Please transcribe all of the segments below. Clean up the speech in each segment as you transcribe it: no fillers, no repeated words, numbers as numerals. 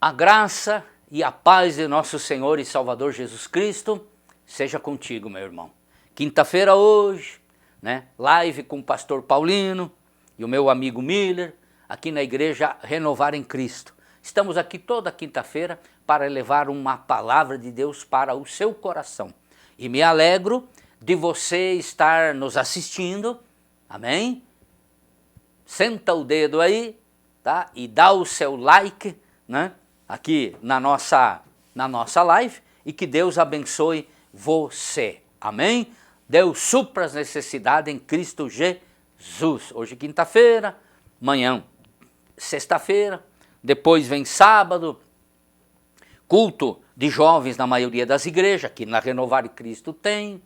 A graça e a paz de nosso Senhor e Salvador Jesus Cristo seja contigo, meu irmão. Quinta-feira hoje, live com o pastor Paulino e o meu amigo Miller, aqui na igreja Renovar em Cristo. Estamos aqui toda quinta-feira para levar uma palavra de Deus para o seu coração. E me alegro de você estar nos assistindo, amém? Senta o dedo aí, tá? E dá o seu like, aqui na nossa live, e que Deus abençoe você, amém? Deus supra as necessidades em Cristo Jesus. Hoje quinta-feira, amanhã sexta-feira, depois vem sábado, culto de jovens na maioria das igrejas, aqui na Renovar em Cristo tem,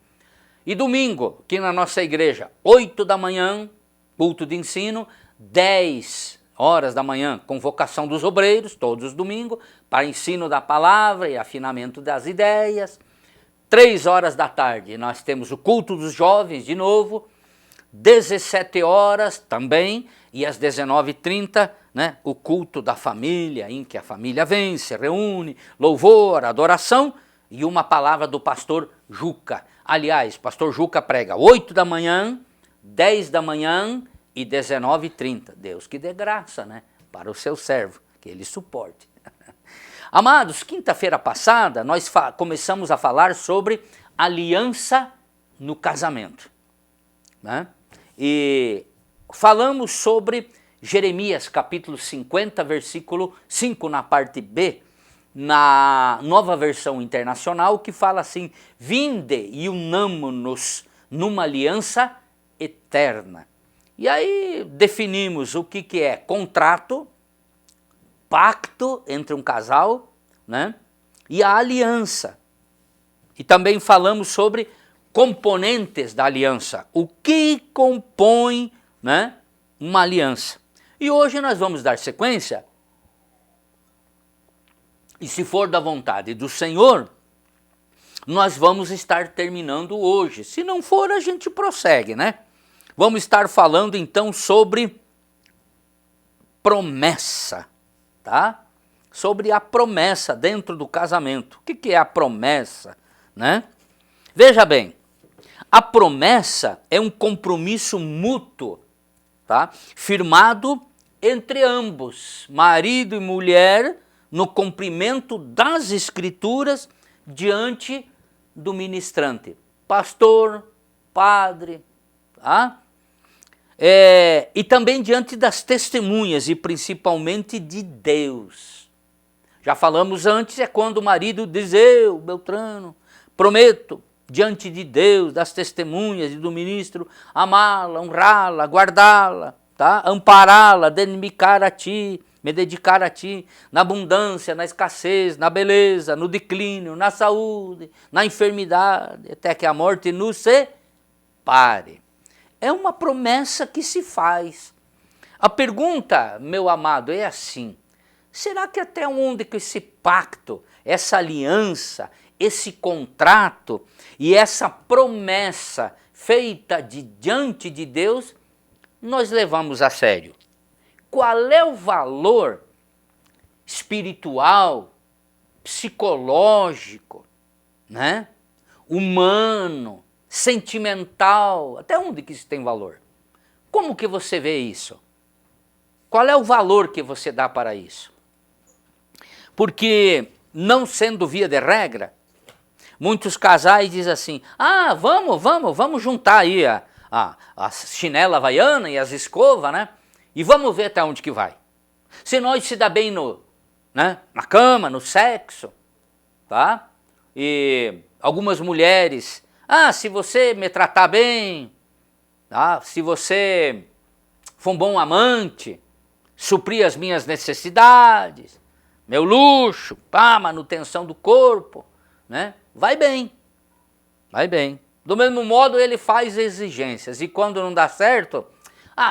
e domingo, aqui na nossa igreja, 8 da manhã, culto de ensino, 10 horas da manhã, convocação dos obreiros, todos os domingos, para ensino da palavra e afinamento das ideias. 3 horas da tarde, nós temos o culto dos jovens de novo, 17 horas também, e às 19h30, o culto da família, em que a família vem, se reúne, louvor, adoração, e uma palavra do pastor Juca. Aliás, pastor Juca prega 8 da manhã, 10 da manhã e 19h30. Deus que dê graça, para o seu servo, que ele suporte. Amados, quinta-feira passada nós começamos a falar sobre aliança no casamento. E falamos sobre Jeremias capítulo 50, versículo 5, na parte B, na Nova Versão Internacional, que fala assim: vinde e unamo-nos numa aliança eterna. E aí definimos o que é contrato, pacto entre um casal, e a aliança. E também falamos sobre componentes da aliança, o que compõe, uma aliança. E hoje nós vamos dar sequência, e se for da vontade do Senhor, nós vamos estar terminando hoje. Se não for, a gente prossegue, Vamos estar falando então sobre promessa, tá? Sobre a promessa dentro do casamento. O que é a promessa, Veja bem, a promessa é um compromisso mútuo, tá? Firmado entre ambos, marido e mulher, no cumprimento das escrituras diante do ministrante, pastor, padre, tá? E também diante das testemunhas e principalmente de Deus. Já falamos antes, é quando o marido diz: eu, Beltrano, prometo diante de Deus, das testemunhas e do ministro, amá-la, honrá-la, guardá-la, tá? Ampará-la, me dedicar a ti, na abundância, na escassez, na beleza, no declínio, na saúde, na enfermidade, até que a morte nos separe. É uma promessa que se faz. A pergunta, meu amado, é assim: será que até onde que esse pacto, essa aliança, esse contrato e essa promessa feita diante de Deus, nós levamos a sério? Qual é o valor espiritual, psicológico, humano, sentimental, até onde que isso tem valor? Como que você vê isso? Qual é o valor que você dá para isso? Porque, não sendo via de regra, muitos casais dizem assim: vamos juntar aí a chinela havaiana e as escovas, e vamos ver até onde que vai. Se nós se dá bem na cama, no sexo, tá? E algumas mulheres: se você me tratar bem, se você for um bom amante, suprir as minhas necessidades, meu luxo, manutenção do corpo, vai bem, vai bem. Do mesmo modo ele faz exigências, e quando não dá certo,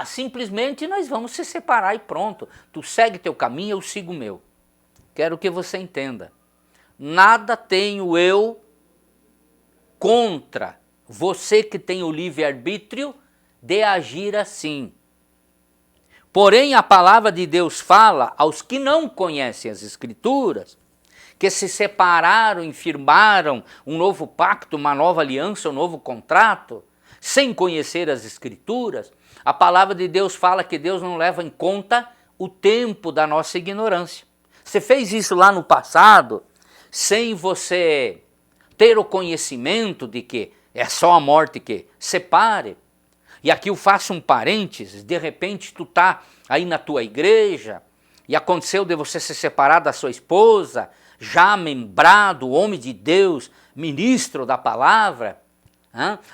simplesmente nós vamos se separar e pronto. Tu segue teu caminho, eu sigo o meu. Quero que você entenda, nada tenho eu contra você que tem o livre-arbítrio de agir assim. Porém, a palavra de Deus fala aos que não conhecem as Escrituras, que se separaram e firmaram um novo pacto, uma nova aliança, um novo contrato, sem conhecer as Escrituras. A palavra de Deus fala que Deus não leva em conta o tempo da nossa ignorância. Você fez isso lá no passado, sem você ter o conhecimento de que é só a morte que separe. E aqui eu faço um parênteses, de repente tu tá aí na tua igreja e aconteceu de você se separar da sua esposa, já membrado, homem de Deus, ministro da palavra,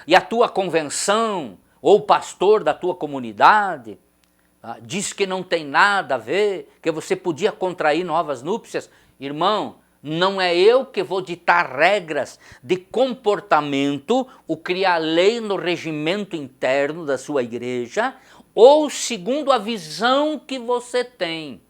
e a tua convenção ou pastor da tua comunidade diz que não tem nada a ver, que você podia contrair novas núpcias. Irmão, não é eu que vou ditar regras de comportamento, o criar lei no regimento interno da sua igreja, ou segundo a visão que você tem.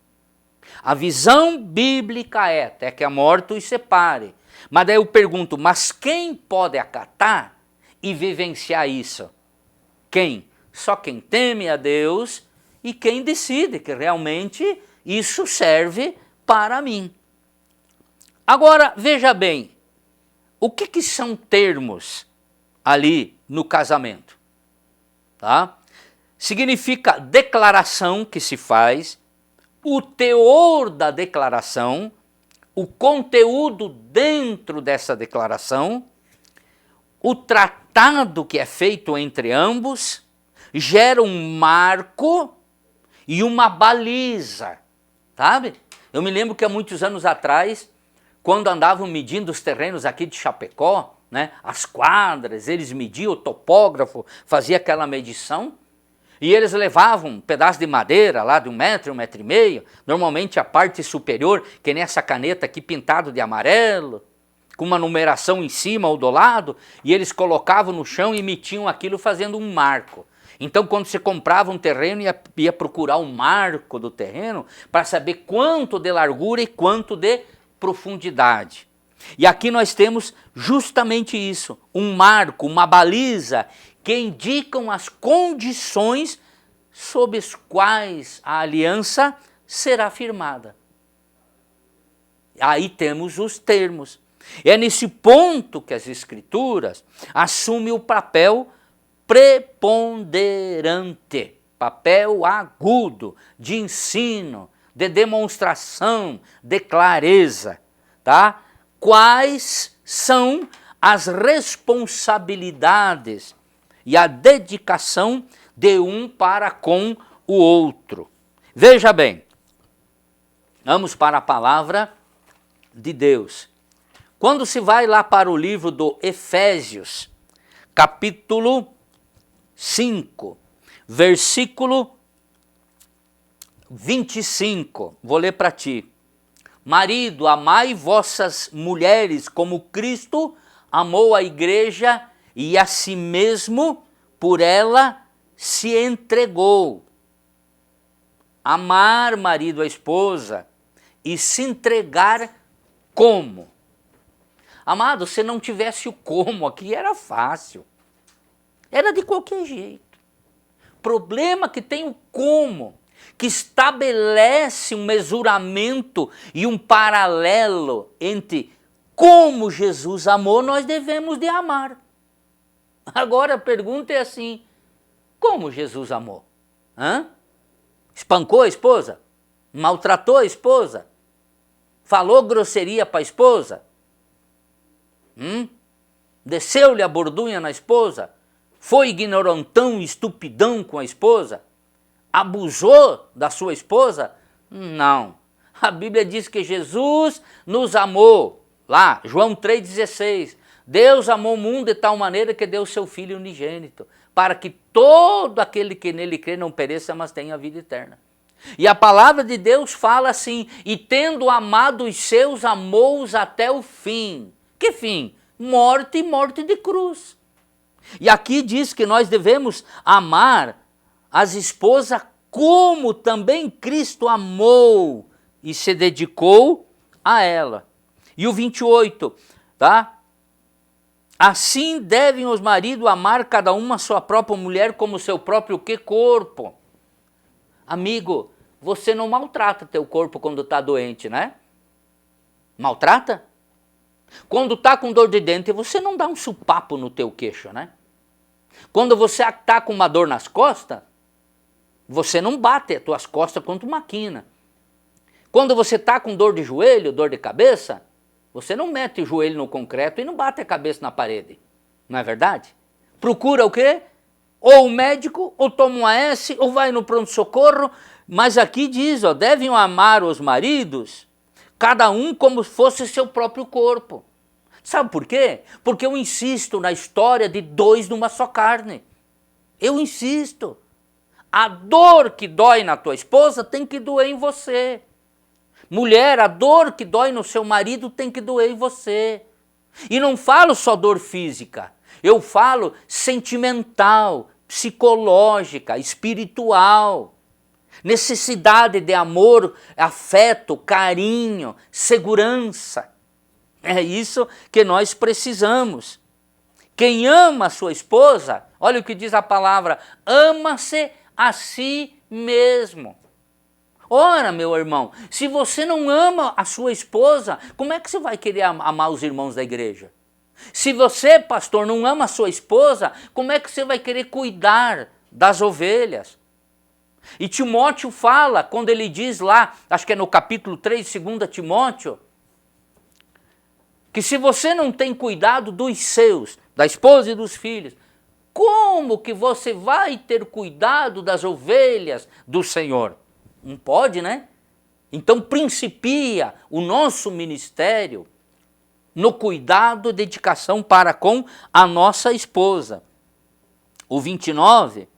A visão bíblica é até que a morte os separe. Mas daí eu pergunto, mas quem pode acatar e vivenciar isso? Quem? Só quem teme a Deus e quem decide que realmente isso serve para mim. Agora, veja bem, o que são termos ali no casamento? Tá? Significa declaração que se faz, o teor da declaração, o conteúdo dentro dessa declaração, o tratado que é feito entre ambos, gera um marco e uma baliza, sabe? Eu me lembro que há muitos anos atrás, quando andavam medindo os terrenos aqui de Chapecó, né, as quadras, eles mediam, o topógrafo fazia aquela medição, e eles levavam um pedaço de madeira lá de 1 metro, 1,5 metro, normalmente a parte superior, que nem essa caneta aqui pintado de amarelo, com uma numeração em cima ou do lado, e eles colocavam no chão e metiam aquilo fazendo um marco. Então, quando você comprava um terreno, ia procurar um marco do terreno para saber quanto de largura e quanto de profundidade. E aqui nós temos justamente isso, um marco, uma baliza que indicam as condições sob as quais a aliança será firmada. Aí temos os termos. É nesse ponto que as Escrituras assumem o papel preponderante, papel agudo de ensino, de demonstração, de clareza, tá? Quais são as responsabilidades e a dedicação de um para com o outro. Veja bem, vamos para a palavra de Deus. Quando se vai lá para o livro do Efésios, capítulo 5, versículo 25, vou ler para ti. Marido, amai vossas mulheres como Cristo amou a igreja e a si mesmo por ela se entregou. Amar marido a esposa e se entregar como? Amado, se não tivesse o como aqui era fácil. Era de qualquer jeito. Problema que tem o como, que estabelece um mesuramento e um paralelo entre como Jesus amou, nós devemos de amar. Agora a pergunta é assim, como Jesus amou? Espancou a esposa? Maltratou a esposa? Falou grosseria para a esposa? Desceu-lhe a bordunha na esposa? Foi ignorantão e estupidão com a esposa? Abusou da sua esposa? Não. A Bíblia diz que Jesus nos amou. Lá, João 3,16. Deus amou o mundo de tal maneira que deu o seu Filho unigênito, para que todo aquele que nele crê não pereça, mas tenha a vida eterna. E a palavra de Deus fala assim, e tendo amado os seus, amou-os até o fim. Que fim? Morte e morte de cruz. E aqui diz que nós devemos amar as esposas como também Cristo amou e se dedicou a ela. E o 28, tá? Assim devem os maridos amar cada uma a sua própria mulher como seu próprio corpo. Amigo, você não maltrata teu corpo quando está doente, né? Maltrata? Quando está com dor de dente, você não dá um supapo no teu queixo, né? Quando você está com uma dor nas costas, você não bate as tuas costas contra uma quina. Quando você está com dor de joelho, dor de cabeça, você não mete o joelho no concreto e não bate a cabeça na parede. Não é verdade? Procura o quê? Ou o médico, ou toma um AS, ou vai no pronto-socorro. Mas aqui diz, ó, devem amar os maridos, cada um como fosse seu próprio corpo. Sabe por quê? Porque eu insisto na história de dois numa só carne. Eu insisto. A dor que dói na tua esposa tem que doer em você. Mulher, a dor que dói no seu marido tem que doer em você. E não falo só dor física, eu falo sentimental, psicológica, espiritual. Necessidade de amor, afeto, carinho, segurança. É isso que nós precisamos. Quem ama a sua esposa, olha o que diz a palavra, ama-se a si mesmo. Ora, meu irmão, se você não ama a sua esposa, como é que você vai querer amar os irmãos da igreja? Se você, pastor, não ama a sua esposa, como é que você vai querer cuidar das ovelhas? E Timóteo fala, quando ele diz lá, acho que é no capítulo 3, 2 Timóteo, que se você não tem cuidado dos seus, da esposa e dos filhos, como que você vai ter cuidado das ovelhas do Senhor? Não pode, né? Então principia o nosso ministério no cuidado e dedicação para com a nossa esposa. O 29,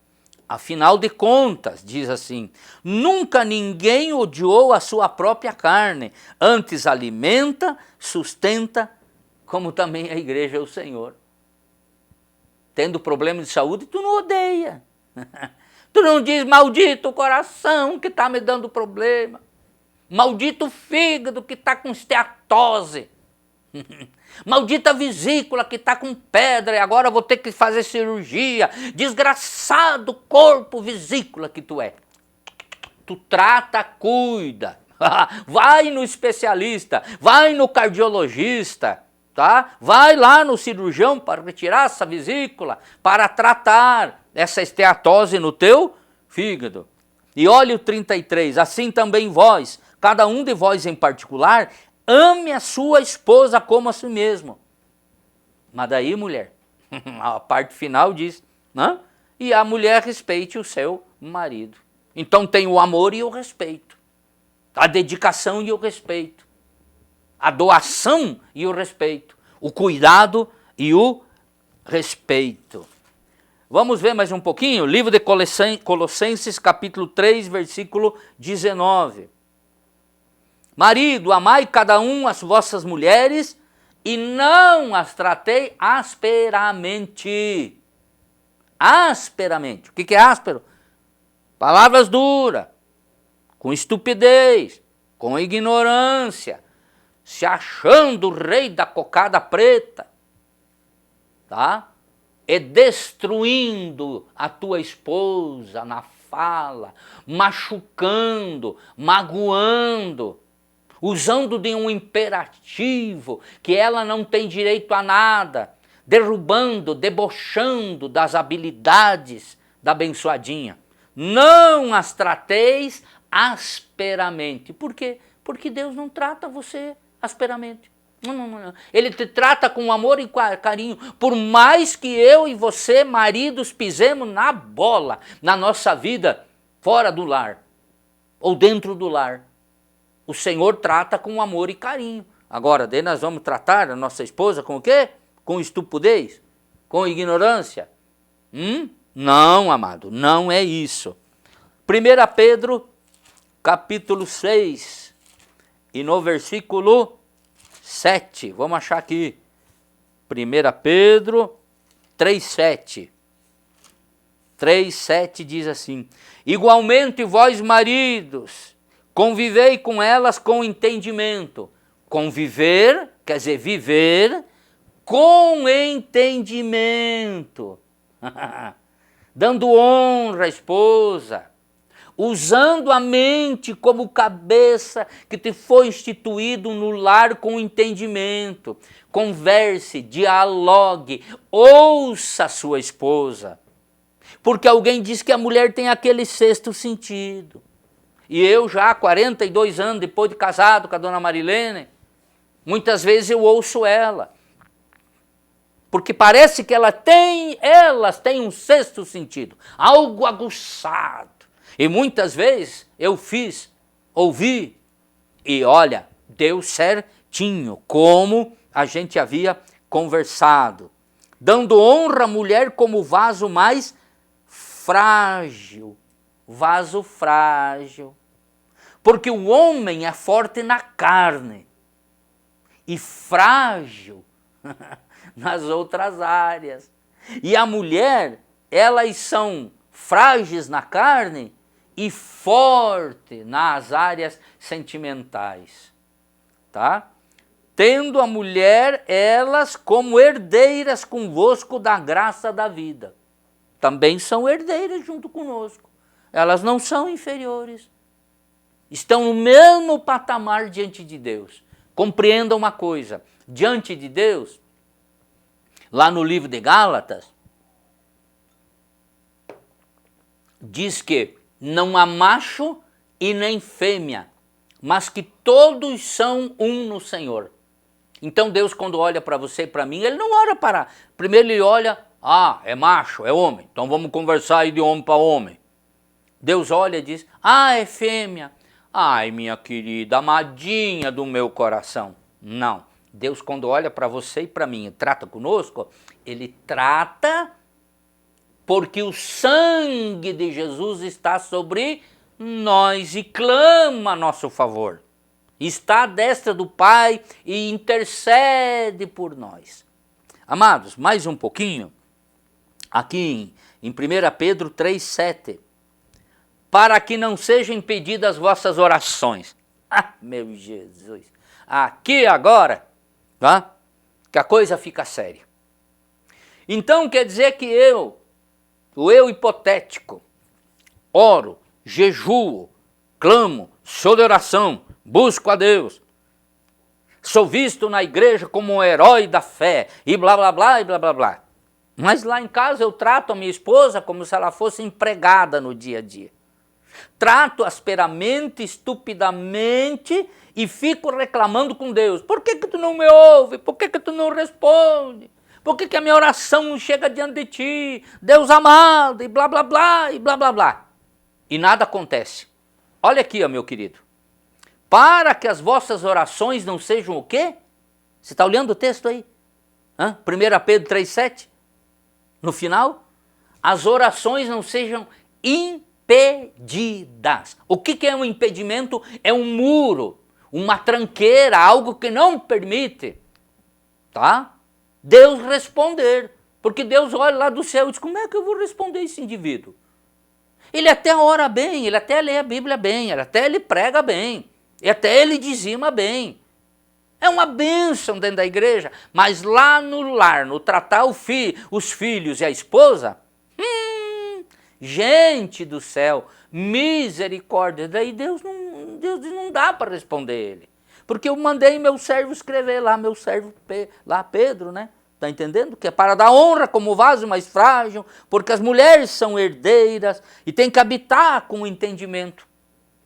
afinal de contas, diz assim, nunca ninguém odiou a sua própria carne, antes alimenta, sustenta, como também a igreja é o Senhor. Tendo problema de saúde, tu não odeia. Tu não diz, maldito o coração que está me dando problema. Maldito o fígado que está com esteatose. Maldita vesícula que está com pedra e agora vou ter que fazer cirurgia. Desgraçado corpo vesícula que tu é. Tu trata, cuida. Vai no especialista, vai no cardiologista, tá? Vai lá no cirurgião para retirar essa vesícula, para tratar essa esteatose no teu fígado. E olha o 33, assim também vós, cada um de vós em particular, ame a sua esposa como a si mesmo. Mas daí, mulher, a parte final diz, né? E a mulher respeite o seu marido. Então tem o amor e o respeito, a dedicação e o respeito, a doação e o respeito, o cuidado e o respeito. Vamos ver mais um pouquinho? Livro de Colossenses, capítulo 3, versículo 19. Marido, amai cada um as vossas mulheres e não as tratei asperamente. Asperamente. O que é áspero? Palavras duras, com estupidez, com ignorância, se achando o rei da cocada preta, tá? E destruindo a tua esposa na fala, machucando, magoando, usando de um imperativo que ela não tem direito a nada, derrubando, debochando das habilidades da abençoadinha. Não as trateis asperamente. Por quê? Porque Deus não trata você asperamente. Não. Ele te trata com amor e carinho. Por mais que eu e você, maridos, pisemos na bola na nossa vida fora do lar ou dentro do lar, o Senhor trata com amor e carinho. Agora, daí nós vamos tratar a nossa esposa com o quê? Com estupidez? Com ignorância? Não, amado, não é isso. 1 Pedro, capítulo 6, e no versículo 7, vamos achar aqui, 1 Pedro 3,7. 3,7 diz assim, igualmente vós maridos, convivei com elas com entendimento. Conviver, quer dizer, viver com entendimento. Dando honra à esposa, usando a mente como cabeça que te foi instituído no lar com entendimento. Converse, dialogue, ouça a sua esposa. Porque alguém diz que a mulher tem aquele sexto sentido. E eu já há 42 anos, depois de casado com a dona Marilene, muitas vezes eu ouço ela. Porque parece que elas têm um sexto sentido, algo aguçado. E muitas vezes eu ouvi, e olha, deu certinho, como a gente havia conversado. Dando honra à mulher como vaso mais frágil, vaso frágil. Porque o homem é forte na carne e frágil nas outras áreas. E a mulher, elas são frágeis na carne e forte nas áreas sentimentais, tá? Tendo a mulher, elas como herdeiras convosco da graça da vida. Também são herdeiras junto conosco. Elas não são inferiores. Estão no mesmo patamar diante de Deus. Compreenda uma coisa, diante de Deus, lá no livro de Gálatas, diz que não há macho e nem fêmea, mas que todos são um no Senhor. Então Deus, quando olha para você e para mim, Ele não olha para... Primeiro Ele olha, é macho, é homem, então vamos conversar aí de homem para homem. Deus olha e diz, é fêmea. Ai, minha querida, amadinha do meu coração. Não. Deus, quando olha para você e para mim e trata conosco, Ele trata porque o sangue de Jesus está sobre nós e clama a nosso favor. Está à destra do Pai e intercede por nós. Amados, mais um pouquinho, aqui em 1 Pedro 3,7. Para que não sejam impedidas as vossas orações. Meu Jesus. Aqui agora, tá? Que a coisa fica séria. Então quer dizer que o eu hipotético, oro, jejuo, clamo, sou de oração, busco a Deus. Sou visto na igreja como um herói da fé, e blá blá blá, e blá blá blá. Mas lá em casa eu trato a minha esposa como se ela fosse empregada no dia a dia. Trato asperamente, estupidamente e fico reclamando com Deus. Por que tu não me ouve? Por que tu não responde? Por que a minha oração não chega diante de ti? Deus amado, e blá blá blá, e blá blá blá. E nada acontece. Olha aqui, meu querido. Para que as vossas orações não sejam o quê? Você está olhando o texto aí? 1 Pedro 3,7? No final? As orações não sejam impedidas. O que é um impedimento? É um muro, uma tranqueira, algo que não permite, tá? Deus responder, porque Deus olha lá do céu e diz, como é que eu vou responder esse indivíduo? Ele até ora bem, ele até lê a Bíblia bem, ele prega bem, e até ele dizima bem. É uma bênção dentro da igreja, mas lá no lar, no tratar os filhos e a esposa, gente do céu, misericórdia, daí Deus não dá para responder ele. Porque eu mandei meu servo escrever lá, meu servo lá Pedro, né? Está entendendo? Que é para dar honra como vaso mais frágil, porque as mulheres são herdeiras e tem que habitar com o entendimento.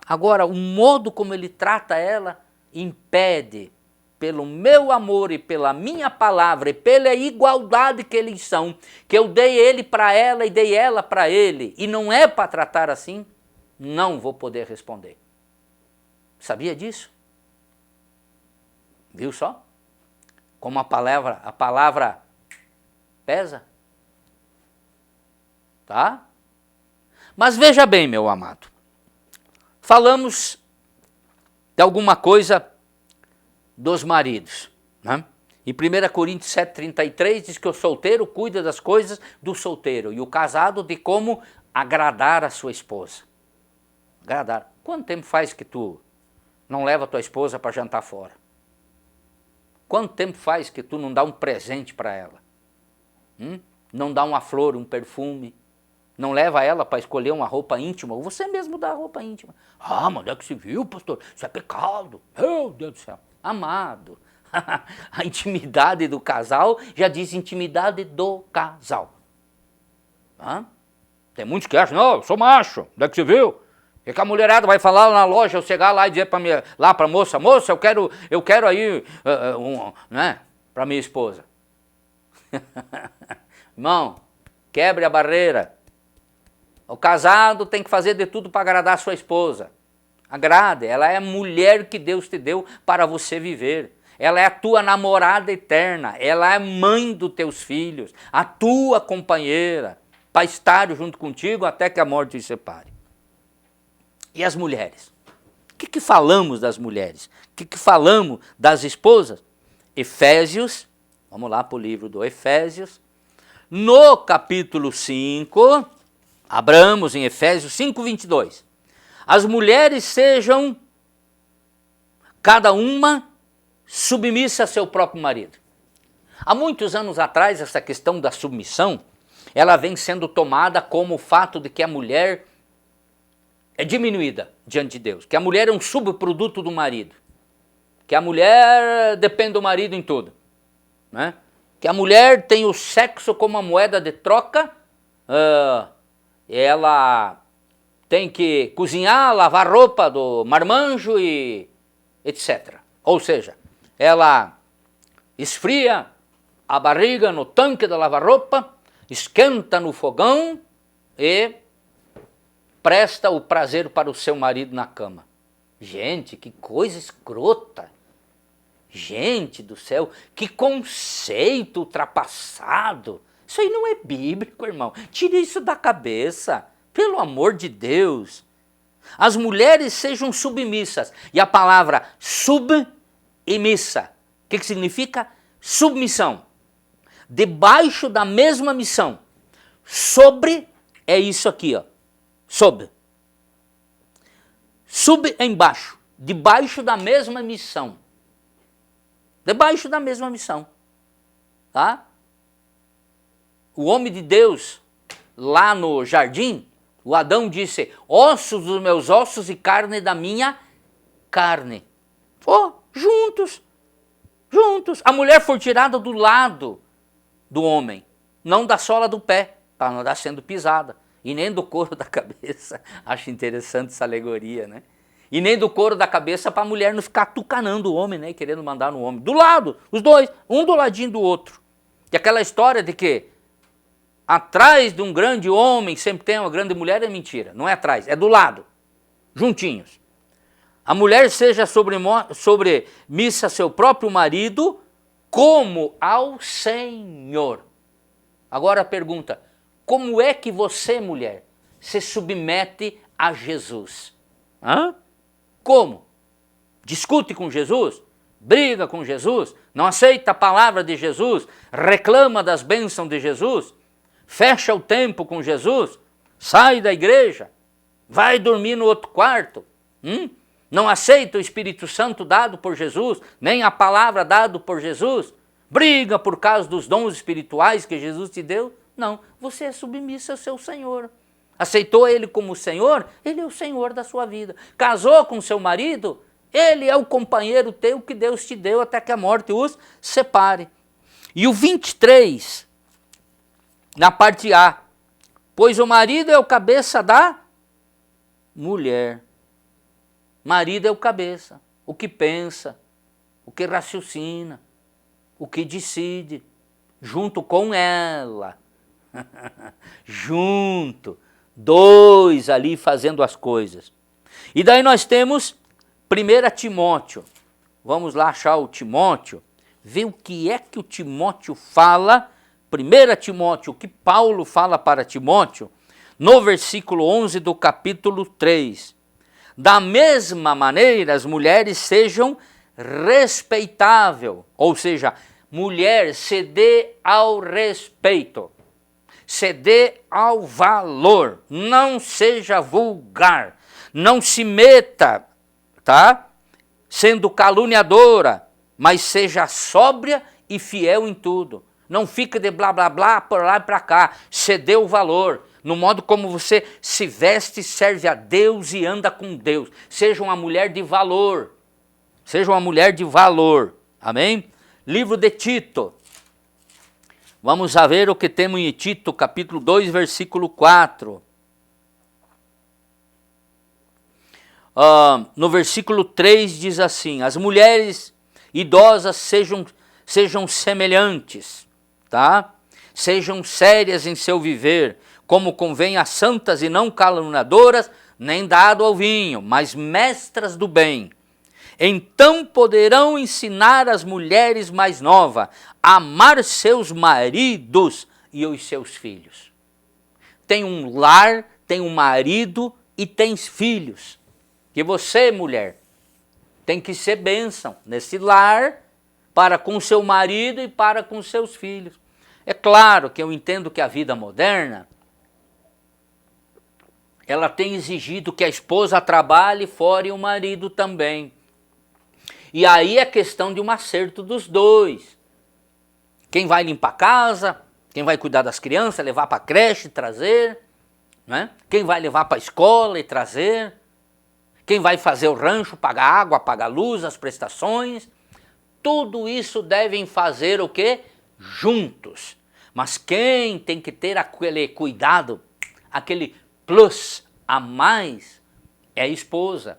Agora, o modo como ele trata ela impede, pelo meu amor e pela minha palavra e pela igualdade que eles são, que eu dei ele para ela e dei ela para ele, e não é para tratar assim, não vou poder responder. Sabia disso? Viu só? Como a palavra pesa? Tá? Mas veja bem, meu amado, falamos de alguma coisa dos maridos, né? E 1 Coríntios 7,33 diz que o solteiro cuida das coisas do solteiro e o casado de como agradar a sua esposa. Agradar. Quanto tempo faz que tu não leva a tua esposa para jantar fora? Quanto tempo faz que tu não dá um presente para ela? Não dá uma flor, um perfume? não leva ela para escolher uma roupa íntima, ou você mesmo dá a roupa íntima. Ah, mas é que se viu, pastor, isso é pecado. Meu Deus do céu. Amado, a intimidade do casal já diz intimidade do casal. Hã? Tem muitos que acham, não, eu sou macho, onde é que você viu? E que a mulherada vai falar lá na loja, eu chegar lá e dizer para a moça, moça, eu quero aí, né, para minha esposa. Irmão, quebre a barreira. O casado tem que fazer de tudo para agradar a sua esposa. Agrade, ela é a mulher que Deus te deu para você viver. Ela é a tua namorada eterna, ela é mãe dos teus filhos, a tua companheira, para estar junto contigo até que a morte os separe. E as mulheres? O que falamos das mulheres? O que falamos das esposas? Efésios, vamos lá para o livro do Efésios, no capítulo 5, abramos em Efésios 5, 22. As mulheres sejam, cada uma, submissa a seu próprio marido. Há muitos anos atrás, essa questão da submissão, ela vem sendo tomada como o fato de que a mulher é diminuída diante de Deus, que a mulher é um subproduto do marido, que a mulher depende do marido em tudo, né? Que a mulher tem o sexo como uma moeda de troca, ela tem que cozinhar, lavar roupa do marmanjo e etc. Ou seja, ela esfria a barriga no tanque da lavar-roupa, esquenta no fogão e presta o prazer para o seu marido na cama. Gente, que coisa escrota. Gente do céu, que conceito ultrapassado. Isso aí não é bíblico, irmão. Tire isso da cabeça. Pelo amor de Deus. As mulheres sejam submissas. E a palavra submissa, o que significa? Submissão. Debaixo da mesma missão. Sobre é isso aqui, ó. Sob. Sub é embaixo. Debaixo da mesma missão. Debaixo da mesma missão. Tá? O homem de Deus, lá no jardim, o Adão disse, ossos dos meus ossos e carne da minha carne. Juntos. Juntos. A mulher foi tirada do lado do homem, não da sola do pé, para não estar sendo pisada. E nem do couro da cabeça. Acho interessante essa alegoria, né? E nem do couro da cabeça para a mulher não ficar tucanando o homem, né? Querendo mandar no homem. Do lado, os dois, um do ladinho do outro. E aquela história de que atrás de um grande homem sempre tem uma grande mulher é mentira. Não é atrás, é do lado. Juntinhos. A mulher seja submissa a seu próprio marido como ao Senhor. Agora a pergunta, como é que você, mulher, se submete a Jesus? Como? Discute com Jesus? Briga com Jesus? Não aceita a palavra de Jesus? Reclama das bênçãos de Jesus? Fecha o tempo com Jesus? Sai da igreja? Vai dormir no outro quarto? Não aceita o Espírito Santo dado por Jesus? Nem a palavra dada por Jesus? Briga por causa dos dons espirituais que Jesus te deu? Não, você é submissa ao seu Senhor. Aceitou Ele como Senhor? Ele é o Senhor da sua vida. Casou com seu marido? Ele é o companheiro teu que Deus te deu até que a morte os separe. E o 23, na parte A, pois o marido é o cabeça da mulher. Marido é o cabeça, o que pensa, o que raciocina, o que decide, junto com ela. Junto, dois ali fazendo as coisas. E daí nós temos 1 Timóteo. Vamos lá achar o Timóteo, ver o que é que o Timóteo fala. 1 Timóteo, o que Paulo fala para Timóteo, no versículo 11 do capítulo 3. Da mesma maneira, as mulheres sejam respeitáveis, ou seja, mulher se dê ao respeito. Se dê ao valor, não seja vulgar, não se meta, tá? Sendo caluniadora, mas seja sóbria e fiel em tudo. Não fica de blá blá blá por lá e para cá, se dê o valor. no modo como você se veste, serve a Deus e anda com Deus. Seja uma mulher de valor. Seja uma mulher de valor. Amém? Livro de Tito. Vamos a ver o que temos em Tito, capítulo 2, versículo 4. No versículo 3 diz assim: as mulheres idosas sejam semelhantes, tá? Sejam sérias em seu viver, como convém a santas e não caluniadoras, nem dado ao vinho, mas mestras do bem. Então poderão ensinar as mulheres mais novas a amar seus maridos e os seus filhos. Tem um lar, tem um marido e tem filhos. Que você, mulher, tem que ser bênção nesse lar para com seu marido e para com seus filhos. É claro que eu entendo que a vida moderna, ela tem exigido que a esposa trabalhe fora e o marido também. E aí é questão de um acerto dos dois. Quem vai limpar a casa, quem vai cuidar das crianças, levar para a creche e trazer, né? Quem vai levar para a escola e trazer, quem vai fazer o rancho, pagar água, pagar luz, as prestações. Tudo isso devem fazer o quê? Juntos. Mas quem tem que ter aquele cuidado, aquele plus a mais, é a esposa.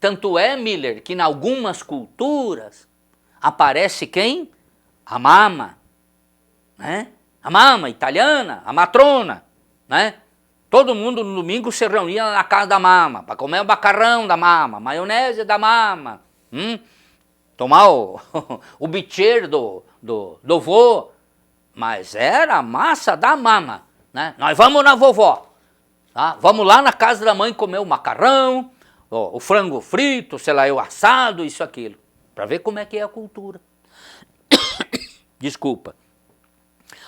Tanto é, Miller, que em algumas culturas aparece quem? A mama, né? A mama italiana, a matrona, né? Todo mundo no domingo se reunia na casa da mama, para comer o macarrão da mama, maionese da mama, tomar o bicheiro do vô, mas era a massa da mama, né? Nós vamos na vovó, tá? Vamos lá na casa da mãe comer o macarrão, o frango frito, sei lá, o assado, isso, aquilo, para ver como é que é a cultura. Desculpa.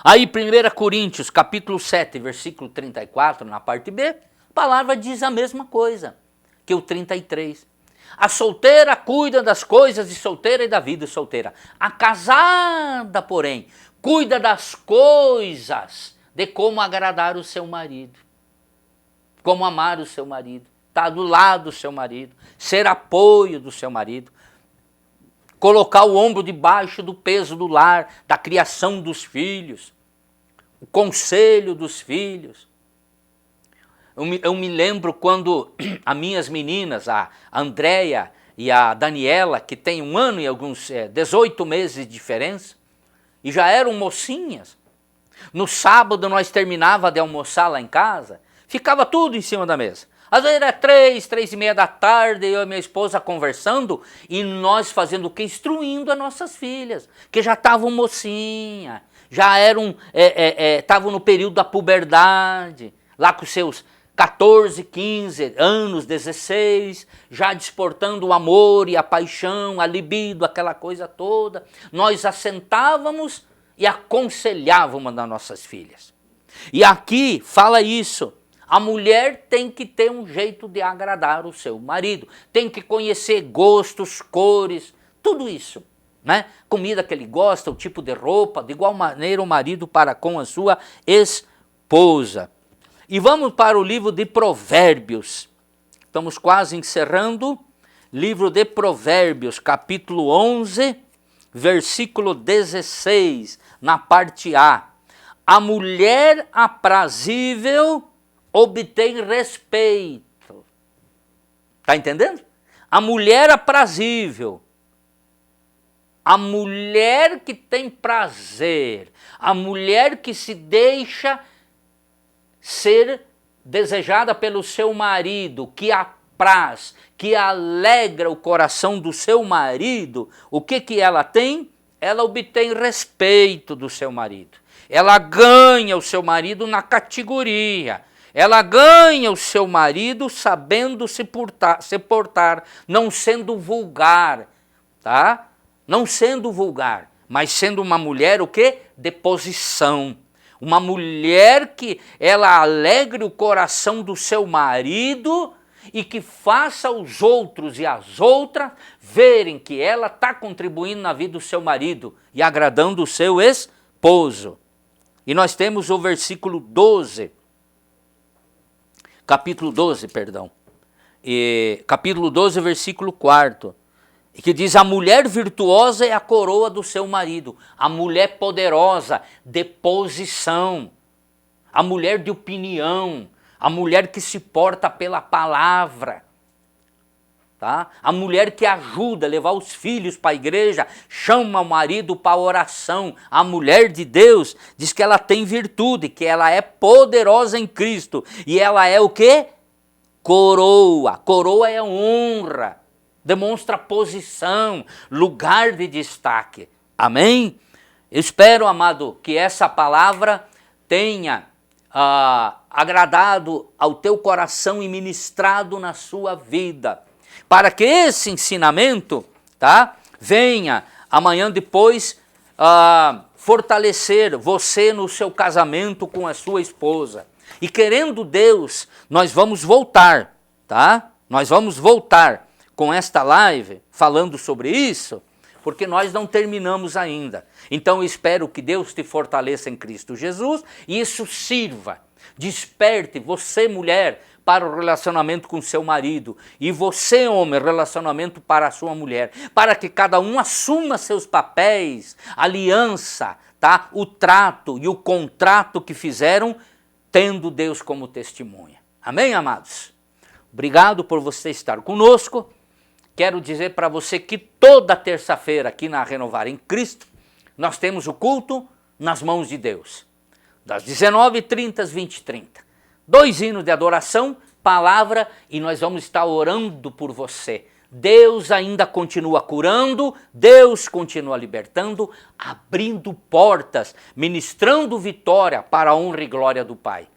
Aí 1 Coríntios, capítulo 7, versículo 34, na parte B, a palavra diz a mesma coisa que o 33. A solteira cuida das coisas de solteira e da vida solteira. A casada, porém, cuida das coisas de como agradar o seu marido, como amar o seu marido, estar do lado do seu marido, ser apoio do seu marido, colocar o ombro debaixo do peso do lar, da criação dos filhos, o conselho dos filhos. Eu me lembro quando as minhas meninas, a Andréia e a Daniela, que tem 1 ano e alguns 18 meses de diferença, e já eram mocinhas, no sábado nós terminava de almoçar lá em casa, ficava tudo em cima da mesa. Às vezes era 3h30 da tarde, eu e minha esposa conversando, e nós fazendo o que? Instruindo as nossas filhas, que já estavam mocinha, já eram, estavam no período da puberdade, lá com seus 14, 15 anos, 16, já desportando o amor e a paixão, a libido, aquela coisa toda. Nós assentávamos e aconselhávamos as nossas filhas. E aqui fala isso. A mulher tem que ter um jeito de agradar o seu marido, tem que conhecer gostos, cores, tudo isso, né? Comida que ele gosta, o tipo de roupa, de igual maneira o marido para com a sua esposa. E vamos para o livro de Provérbios, estamos quase encerrando, livro de Provérbios, capítulo 11, versículo 16, na parte A. A mulher aprazível obtém respeito. Está entendendo? A mulher aprazível, a mulher que tem prazer, a mulher que se deixa ser desejada pelo seu marido, que apraz, que alegra o coração do seu marido, o que ela tem? Ela obtém respeito do seu marido. Ela ganha o seu marido na categoria. Ela ganha o seu marido sabendo se portar, não sendo vulgar, tá? Não sendo vulgar, mas sendo uma mulher o quê? De posição. Uma mulher que ela alegre o coração do seu marido e que faça os outros e as outras verem que ela está contribuindo na vida do seu marido e agradando o seu esposo. E nós temos o versículo 12. capítulo 12, perdão. Capítulo 12, versículo 4. Que diz: a mulher virtuosa é a coroa do seu marido, a mulher poderosa de posição, a mulher de opinião, a mulher que se porta pela palavra, tá? A mulher que ajuda a levar os filhos para a igreja, chama o marido para a oração. A mulher de Deus diz que ela tem virtude, que ela é poderosa em Cristo, e ela é o quê? Coroa. Coroa é honra. Demonstra posição, lugar de destaque. Amém? Eu espero, amado, que essa palavra tenha agradado ao teu coração e ministrado na sua vida, para que esse ensinamento, tá, venha amanhã depois fortalecer você no seu casamento com a sua esposa. E querendo Deus, nós vamos voltar, tá? Nós vamos voltar com esta live, falando sobre isso, porque nós não terminamos ainda. Então eu espero que Deus te fortaleça em Cristo Jesus, e isso sirva, desperte você, mulher, para o relacionamento com seu marido, e você, homem, relacionamento para a sua mulher, para que cada um assuma seus papéis, aliança, tá? O trato e o contrato que fizeram, tendo Deus como testemunha. Amém, amados? Obrigado por você estar conosco. Quero dizer para você que toda terça-feira aqui na Renovar em Cristo, nós temos o culto nas mãos de Deus. Das 19h30 às 20h30. 2 hinos de adoração, palavra, e nós vamos estar orando por você. Deus ainda continua curando, Deus continua libertando, abrindo portas, ministrando vitória para a honra e glória do Pai.